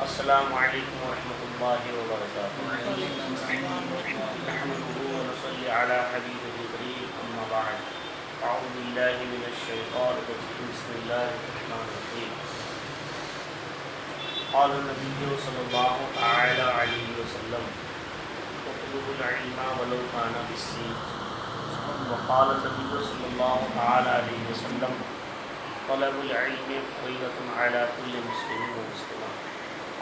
السلام علیکم ورحمۃ اللہ وبرکاتہ۔ نحمده ونصلي على حبیبه الکریم، اما بعد، اعوذ باللہ من الشیطان الرجیم، بسم اللہ الرحمن الرحیم۔ قال النبی صلی اللہ تعالی علیہ وسلم: اطلبوا العلم ولو کان بالسین۔ وقال النبی صلی اللہ تعالی علیہ وسلم: طلب العلم فریضۃ علی کل مسلم ومسلمہ۔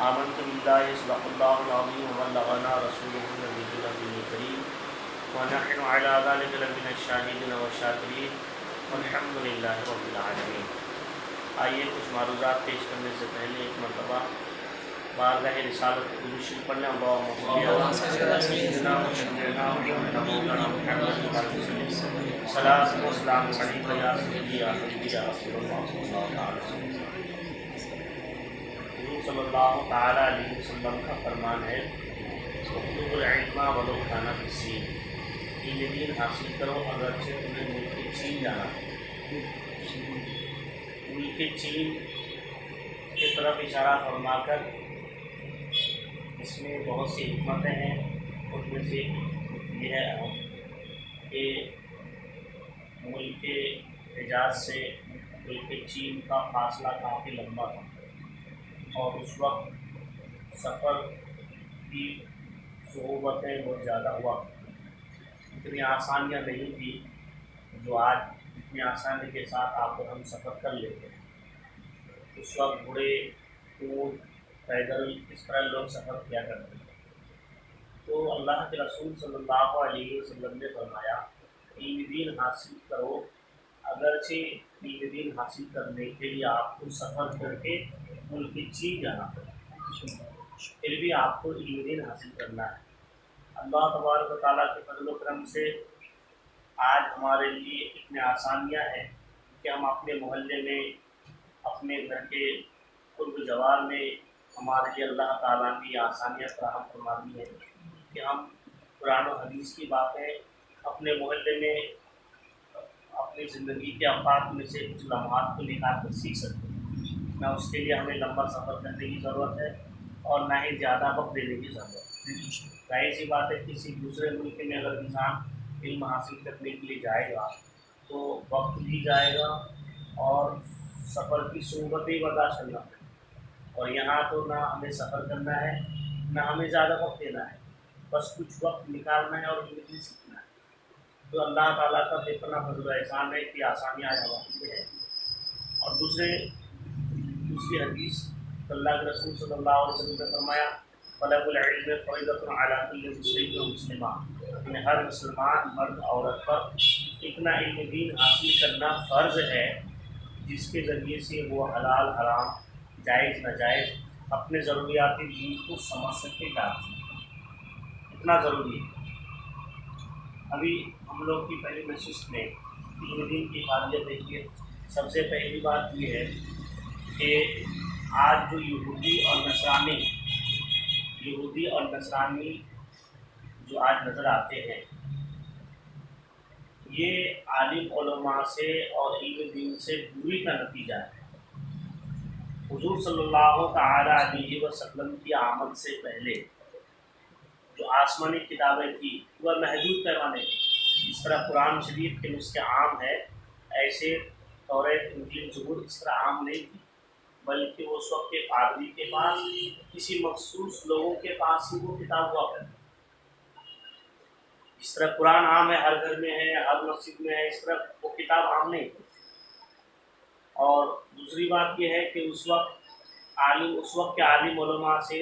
آمنت باللہ صدق اللہ العظیم وبلغنا رسولہ النبی الامین الکریم ونحن علی ذلک لمن الشاہدین والشاکرین والحمد للہ رب العالمین۔ آئیے کچھ معروضات پیش کرنے سے پہلے ایک مرتبہ بارگاہ رسالت کی درود شریف پڑھ لیں۔ اللہم صلی علی سیدنا مولانا محمد صلاۃ و سلام علیک یا سیدی یا حبیبی یا رسول اللہ صلی اللہ تعالی وسلم۔ حضور صلی اللہ تعالی علیہ وسلم کا فرمان ہے: اطلبوا العلم ولو کان بالسین۔ علم دین حاصل کرو اگرچہ تمہیں ملک چین جانا ہے۔ ملک چین کی طرف اشارہ فرما کر اس میں بہت سی حکمتیں ہیں۔ ان میں سے یہ ہے کہ ملک حجاز سے ملک چین کا فاصلہ کافی لمبا تھا، اور اس وقت سفر کی صعوبتیں بہت زیادہ ہوا، اتنی آسانیاں نہیں تھی جو آج اتنی آسانی کے ساتھ آپ اور ہم سفر کر لیتے ہیں۔ اس وقت گھوڑے، اونٹ، پیدل اس طرح لوگ سفر کیا کرتے تھے۔ تو اللہ کے رسول صلی اللہ علیہ وسلم نے فرمایا: علم دین حاصل کرو اگرچہ علم دین حاصل کرنے کے لیے آپ کو سفر کر کے ملک چین جانا پڑے، پھر بھی آپ کو علم دین حاصل کرنا ہے۔ اللہ تبارک و تعالیٰ کے فضل و کرم سے آج ہمارے لیے اتنی آسانیاں ہیں کہ ہم اپنے محلے میں، اپنے گھر کے قرب جوار میں ہمارے لیے اللہ تعالیٰ نے یہ آسانیاں فراہم فرما دی ہیں کہ ہم قرآن و حدیث کی باتیں اپنے محلے میں اپنی زندگی کے اوقات میں سے کچھ لمحات کو نکال کر سیکھ سکتے ہیں۔ نہ اس کے لیے ہمیں لمبا سفر کرنے کی ضرورت ہے اور نہ ہی زیادہ وقت دینے کی ضرورت ہے۔ ظاہر سی بات ہے، کسی دوسرے ملک میں اگر انسان علم حاصل کرنے کے لیے جائے گا تو وقت بھی جائے گا اور سفر کی صعوبتیں برداشت کرنا پڑے گا۔ اور یہاں تو نہ ہمیں سفر کرنا ہے نہ ہمیں زیادہ وقت دینا ہے، بس کچھ وقت نکالنا ہے اور علم سیکھنا ہے۔ تو اللہ تعالیٰ کا بے پناہ فضل و احسان ہے کہ آسانیاں ہمارے ہیں۔ اور دوسری حدیث اللہ کے رسول صلی اللہ علیہ وسلم نے فرمایا: طلب العلم فریضۃ علی کل مسلم و مسلمہ۔ یعنی ہر مسلمان مرد عورت پر اتنا علم دین حاصل کرنا فرض ہے جس کے ذریعے سے وہ حلال حرام، جائز ناجائز اپنے ضروریات دین کو سمجھ سکے، جان سکے، اتنا ضروری ہے۔ ابھی ہم لوگ کی پہلی نشست میں علم دین کی فعالیت دیکھیے۔ سب سے پہلی بات یہ ہے کہ آج جو یہودی اور نصرانی جو آج نظر آتے ہیں، یہ عالم علماء سے اور علم دین سے دوری کا نتیجہ ہے۔ حضور صلی اللہ تعالی علیہ وسلم کی آمد سے پہلے جو آسمانی کتابیں تھیں وہ محدود پیمانے کی، جس طرح قرآن شریف کے نسخے عام ہے، ایسے توریت، انجیل، زبور اس طرح عام نہیں تھی، بلکہ اس وقت کے پادری کے پاس، کسی مخصوص لوگوں کے پاس ہی وہ کتاب ہوا کرتی۔ اس طرح قرآن عام ہے، ہر گھر میں ہے، ہر مسجد میں ہے، اس طرح وہ کتاب عام نہیں تھی۔ اور دوسری بات یہ ہے کہ اس وقت کے عالم علماء سے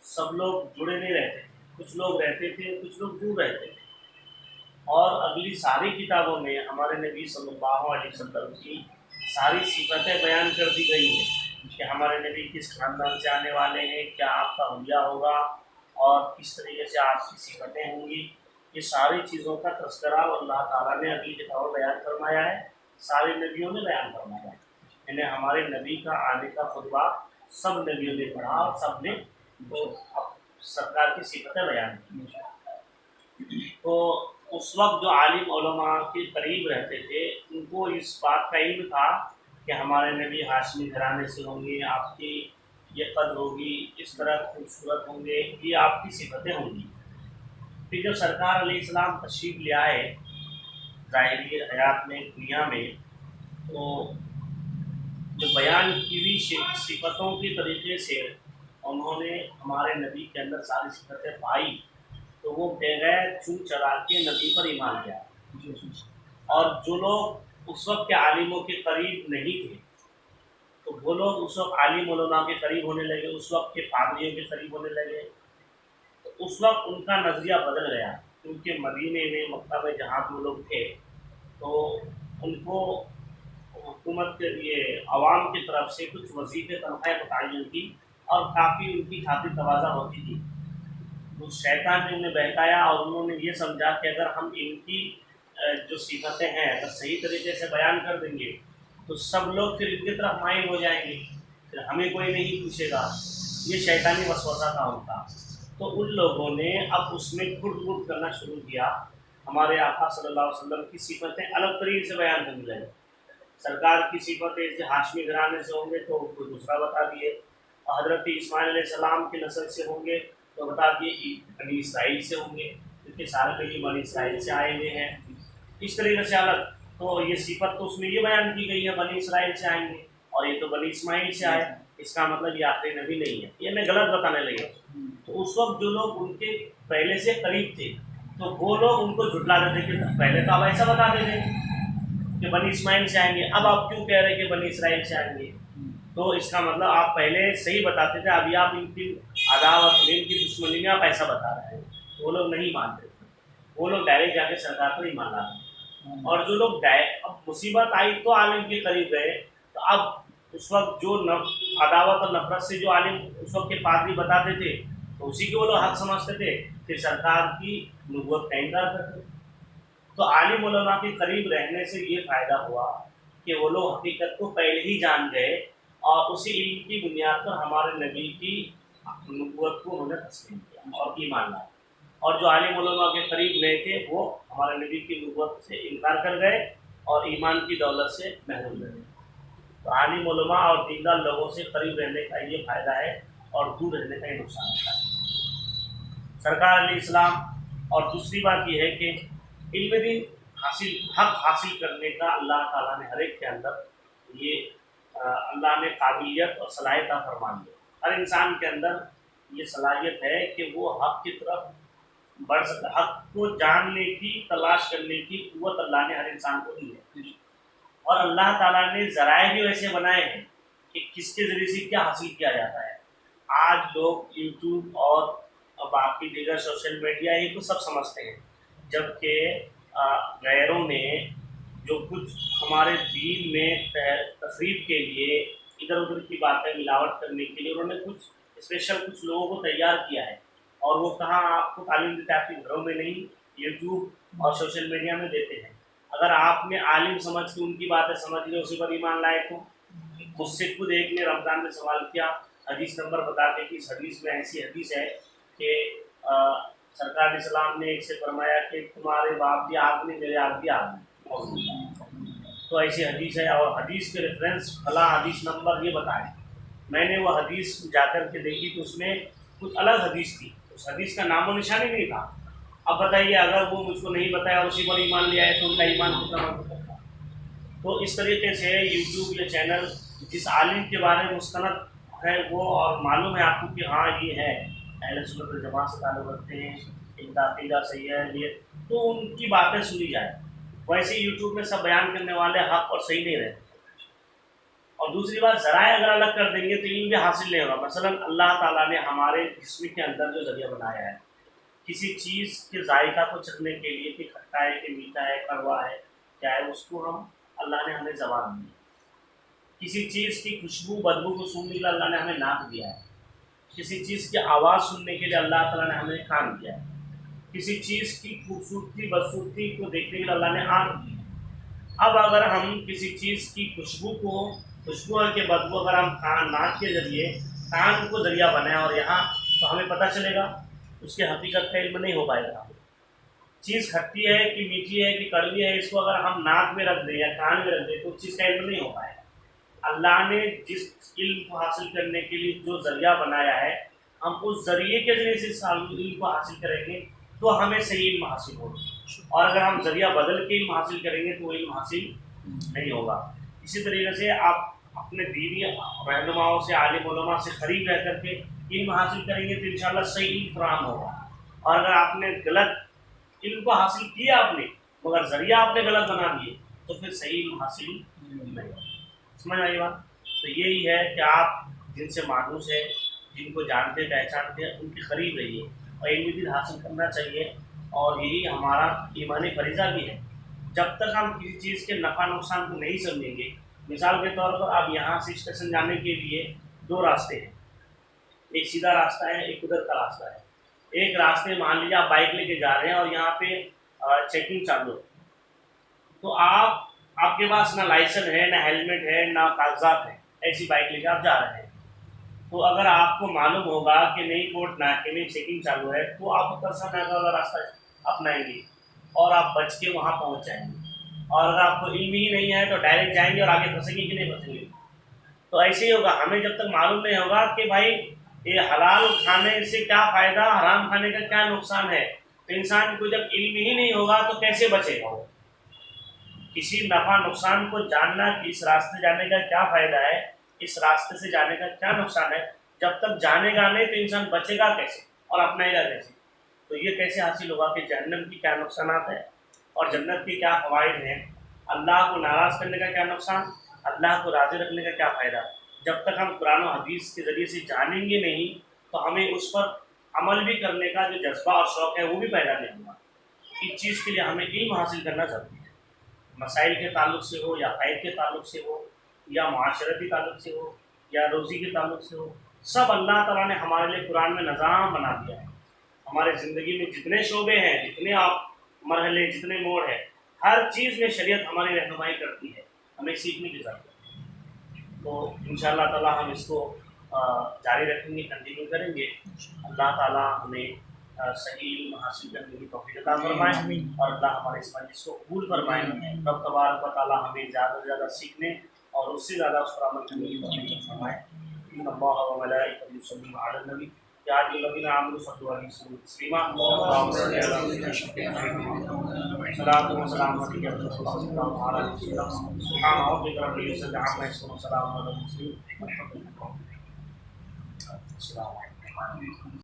سب لوگ جڑے نہیں رہتے، کچھ لوگ رہتے تھے، کچھ لوگ دور رہتے تھے۔ اور اگلی ساری کتابوں میں ہمارے نبی صلی اللہ علیہ وسلم کی ساری صفتیں بیان کر دی گئی ہیں کہ ہمارے نبی کس خاندان سے آنے والے ہیں، کیا آپ کا حلیہ ہوگا اور کس طریقے سے آپ کی صفتیں ہوں گی۔ یہ ساری چیزوں کا تذکرہ اللہ تعالیٰ نے اگلی کتابوں میں بیان فرمایا ہے، سارے نبیوں نے بیان فرمایا ہے۔ یعنی ہمارے نبی کا آنے کا خطبہ سب نبیوں نے پڑھا اور سب نے سرکار کی صفتیں بیان کی۔ تو اس وقت جو عالم علماء کے قریب رہتے تھے ان کو اس بات کا علم تھا کہ ہمارے نبی ہاشمی گھرانے سے ہوں گے، آپ کی یہ قد ہوگی، اس طرح خوبصورت ہوں گے، یہ آپ کی صفتیں ہوں گی۔ پھر جب سرکار علیہ السلام تشریف لے آئے ظاہری حیات میں، دنیا میں، تو جو بیان کی ہوئی صفتوں کے طریقے سے انہوں نے ہمارے نبی کے اندر ساری صفتیں پائی، تو وہ بغیر چون چرا کے نبی پر ایمان لیا۔ اور جو لوگ اس وقت کے عالموں کے قریب نہیں تھے، تو وہ لوگ اس وقت عالم علماء کے قریب ہونے لگے، اس وقت کے پادریوں کے قریب ہونے لگے، تو اس وقت ان کا نظریہ بدل گیا، کیونکہ مدینے میں، مکہ میں جہاں وہ لوگ تھے، تو ان کو حکومت کے لیے عوام کی طرف سے کچھ وظیفے تنخواہیں متعین تھی، اور کافی ان کی خاطر تواضع ہوتی تھی۔ تو شیطان نے انہیں بہکایا، اور انہوں نے یہ سمجھا کہ اگر ہم ان کی جو صفتیں ہیں اگر صحیح طریقے سے بیان کر دیں گے تو سب لوگ پھر ان کی طرف مائل ہو جائیں گے، پھر ہمیں کوئی نہیں پوچھے گا۔ یہ شیطانی وسوسہ تھا ان کا۔ تو ان لوگوں نے اب اس میں گھٹ گھٹ کرنا شروع کیا، ہمارے آقا صلی اللہ علیہ وسلم کی صفتیں الگ طریقے سے بیان کرنے لگے۔ سرکار کی صفتیں جیسے ہاشمی گھرانے سے ہوں گے تو کوئی دوسرا بتا دیے، اور حضرت اسماعیل علیہ السلام کی نسل سے ہوں گے تو بتا دیے کہ بنی اسرائیل سے ہوں گے، کیونکہ سارے نبی بنی اسرائیل سے آئے ہوئے ہیں۔ اس طریقے سے الگ، تو یہ صفت تو اس میں یہ بیان کی گئی ہے بنی اسرائیل سے آئیں گے، اور یہ تو بنی اسماعیل سے آئے، اس کا مطلب یہ آخری نبی نہیں ہے، یہ ہمیں غلط بتانے لگے۔ تو اس وقت جو لوگ ان کے پہلے سے قریب تھے تو وہ لوگ ان کو جھٹلا دیتے کہ پہلے تو آپ ایسا بتا دیتے کہ بنی اسماعیل سے آئیں گے، اب آپ کیوں کہہ رہے کہ بنی اسرائیل سے آئیں گے؟ تو اس کا مطلب آپ پہلے صحیح بتاتے تھے، ابھی آپ ان کی عداوت میں، ان کی دشمنی میں آپ ایسا بتا رہے ہیں۔ وہ لوگ نہیں مانتے، وہ لوگ ڈائریکٹ جا کے سرکار پر ایمان لاتے۔ اور جو لوگ اب مصیبت آئی تو عالم کے قریب گئے، تو اب اس وقت جو عداوت اور نفرت سے جو عالم اس وقت کے پادری بتاتے تھے تو اسی کے وہ لوگ حق سمجھتے تھے، پھر سرکار کی نبوت کا انکار کرتے۔ تو عالم علماء کے قریب رہنے سے یہ فائدہ ہوا کہ وہ لوگ حقیقت کو پہلے ہی جان گئے، اور اسی علم کی بنیاد پر ہمارے نبی کی نبوت کو انہوں نے تسلیم کیا اور ایمان لایا۔ اور جو عالم علماء کے قریب گئے تھے وہ ہمارے نبی کی نبوت سے انکار کر گئے اور ایمان کی دولت سے محروم رہے۔ تو عالم علماء اور دیندار لوگوں سے قریب رہنے کا یہ فائدہ ہے، اور دور رہنے کا یہ نقصان ہے۔ سرکار علیہ السلام، اور دوسری بات یہ ہے کہ علم دین حق حاصل کرنے کا اللہ تعالیٰ نے ہر ایک کے اندر یہ اللہ نے قابلیت اور صلاحیت فرما دی۔ ہر انسان کے اندر یہ صلاحیت ہے کہ وہ حق کی طرف بڑھ سکتا، حق کو جاننے کی، تلاش کرنے کی قوت اللہ نے ہر انسان کو دی ہے۔ اور اللہ تعالیٰ نے ذرائع بھی ویسے بنائے ہیں کہ کس کے ذریعے سے کیا حاصل کیا جاتا ہے۔ آج لوگ یوٹیوب اور باقی دیگر سوشل میڈیا ہی کو سب سمجھتے ہیں، جبکہ غیروں نے جو کچھ ہمارے دین میں تقریب کے لیے ادھر ادھر کی باتیں ملاوٹ کرنے کے لیے انہوں نے کچھ اسپیشل کچھ لوگوں کو تیار کیا ہے، اور وہ کہاں آپ کو تعلیم دیتے، آپ کے گھروں میں نہیں، یوٹیوب اور سوشل میڈیا میں دیتے ہیں۔ اگر آپ نے عالم سمجھ کے ان کی باتیں سمجھ لی، اسی پر ایمان لائے، تو مجھ سے خود ایک نے رمضان میں سوال کیا، حدیث نمبر بتا کے کہ اس حدیث میں ایسی حدیث ہے کہ سرکار علیہ السلام نے ایک سے فرمایا کہ تمہارے باپ بھی آدمی، میرے آپ بھی آدمی، تو ایسی حدیث ہے، اور حدیث کے ریفرنس فلاں حدیث نمبر یہ بتائے۔ میں نے وہ حدیث جا کر کے دیکھی تو اس میں کچھ الگ حدیث تھی، اس حدیث کا نام و نشان ہی نہیں تھا۔ اب بتائیے اگر وہ مجھ کو نہیں بتایا اور اسی پر ایمان لے آئے تو ان کا ایمان کتنا مضبوط ہوگا۔ تو اس طریقے سے یوٹیوب یا چینل جس عالم کے بارے میں مستند ہے وہ، اور معلوم ہے آپ کو کہ ہاں یہ ہے اہل سنت والجماعت سے تعلق رکھتے ہیں، ان کا عقیدہ صحیح ہے، یہ تو ان کی باتیں سنی جائے۔ ویسے یوٹیوب میں سب بیان کرنے والے حق اور صحیح نہیں رہتے۔ اور دوسری بات، ذرائع اگر الگ کر دیں گے تو علم بھی حاصل نہیں ہوگا۔ مثلا اللہ تعالیٰ نے ہمارے جسم کے اندر جو ذریعہ بنایا ہے، کسی چیز کے ذائقہ کو چکھنے کے لیے کہ کھٹا ہے کہ میٹھا ہے، کڑوا ہے، کیا ہے، اس کو اللہ نے ہمیں زبان دی ہے۔ کسی چیز کی خوشبو بدبو کو سننے کے لیے اللہ نے ہمیں ناک دیا ہے۔ کسی چیز کی آواز سننے کے لیے اللہ تعالیٰ نے ہمیں کان دیا ہے۔ کسی چیز کی خوبصورتی بدسورتی کو دیکھنے کے لیے اللہ نے آنکھ دی ہے۔ اب اگر ہم کسی چیز کی خوشبو کے بدبو اگر ہم ناک کے ذریعے کان کو ذریعہ بنائیں اور یہاں، تو ہمیں پتہ چلے گا، اس کے حقیقت کا علم نہیں ہو پائے گا۔ چیز کھٹی ہے کہ میٹھی ہے کہ کڑوی ہے، اس کو اگر ہم ناک میں رکھ دیں یا کان میں رکھ دیں تو اس چیز کا علم نہیں ہو پائے گا۔ اللہ نے جس علم کو حاصل کرنے کے لیے جو ذریعہ بنایا ہے، ہم اس ذریعے کے ذریعے سے اس علم کو حاصل کریں گے تو ہمیں صحیح علم حاصل ہوگا، اور اگر ہم ذریعہ بدل کے علم حاصل کریں گے تو وہ علم حاصل نہیں ہوگا۔ اسی طریقے سے آپ اپنے دینی رہنماؤں سے، عالم علماء سے قریب رہ کر کے علم حاصل کریں گے تو انشاءاللہ صحیح علم فراہم ہوگا، اور اگر آپ نے غلط علم کو حاصل کیا آپ نے مگر ذریعہ آپ نے غلط بنا دیے تو پھر صحیح علم حاصل نہیں ہوگا۔ سمجھ آئی بات؟ تو یہی ہے کہ آپ جن سے مانوس ہے، جن کو جانتے پہچانتے ہیں، ان کے قریب رہیے اور علم دین حاصل کرنا چاہیے، اور یہی ہمارا ایمانی فریضہ بھی ہے۔ جب تک ہم کسی چیز کے نفع نقصان کو نہیں سمجھیں گے، مثال کے طور پر آپ یہاں سے اسٹیشن جانے کے لیے دو راستے ہیں، ایک سیدھا راستہ ہے، ایک ادھر کا راستہ ہے۔ ایک راستے مان لیجیے آپ بائک لے کے جا رہے ہیں اور یہاں پہ چیکنگ چالو ہے، تو آپ کے پاس نہ لائسنس ہے، نہ ہیلمٹ ہے، نہ کاغذات ہیں، ایسی بائک لے کے آپ جا رہے ہیں، تو اگر آپ کو معلوم ہوگا کہ نئی کوٹ ناکے میں چیکنگ چالو ہے تو آپ اتر سا ناکا والا راستہ اپنائیں گے اور آپ بچ کے وہاں پہنچ جائیں گے، اور اگر آپ کو علم ہی نہیں ہے تو ڈائریکٹ جائیں گے اور آگے پھنسیں گے کہ نہیں پھنسیں گے۔ تو ایسے ہی ہوگا، ہمیں جب تک معلوم نہیں ہوگا کہ بھائی یہ حلال کھانے سے کیا فائدہ، حرام کھانے کا کیا نقصان ہے، تو انسان کو جب علم ہی نہیں ہوگا تو کیسے بچے گا وہ؟ کسی نفع نقصان کو جاننا کہ اس راستے جانے کا کیا فائدہ ہے، اس راستے سے جانے کا کیا نقصان ہے، جب تک جانے گا نہیں تو انسان بچے گا کیسے اور اپنائے گا کیسے؟ تو یہ کیسے حاصل ہوگا کہ جہنم کی کیا نقصانات ہیں اور جنت کی کیا فوائد ہیں، اللہ کو ناراض کرنے کا کیا نقصان، اللہ کو راضی رکھنے کا کیا فائدہ؟ جب تک ہم قرآن و حدیث کے ذریعے سے جانیں گے نہیں تو ہمیں اس پر عمل بھی کرنے کا جو جذبہ اور شوق ہے وہ بھی پیدا نہیں ہوگا۔ اس چیز کے لیے ہمیں علم حاصل کرنا ضروری ہے، مسائل کے تعلق سے ہو یا قید کے تعلق سے ہو یا معاشرتی تعلق سے ہو یا روزی کے تعلق سے ہو، سب اللہ تعالیٰ نے ہمارے لیے قرآن میں نظام بنا دیا ہے۔ ہمارے زندگی میں جتنے شعبے ہیں، جتنے آپ مرحلے، جتنے موڑ ہیں، ہر چیز میں شریعت ہماری رہنمائی کرتی ہے، ہمیں سیکھنے کی ضرورت ہے۔ تو انشاءاللہ تعالیٰ ہم اس کو جاری رکھیں گے، کنٹینیو کریں گے۔ اللہ تعالیٰ ہمیں صحیح علم حاصل کرنے کی توفیق عطا فرمائے اور اللہ ہمارے اس مجلس کو قبول فرمائے۔ رب تبارک و تعالیٰ ہمیں زیادہ سے زیادہ سیکھنے اور اس سے زیادہ اس پر عمل کرنے کی توفیق عطا فرمائے۔ ان اللہ و ملائکتہ یصلون علی النبی یا ایھا الذین آمنوا صلوا علیہ وسلم تسلیما۔ اللہم صل علی سیدنا محمد صلاۃ و سلام علیک یا رسول اللہ صلی اللہ علیہ وسلم۔ سبحان ربک رب العزۃ عما یصفون وسلام علی المرسلین والحمد للہ۔ السلام علیکم۔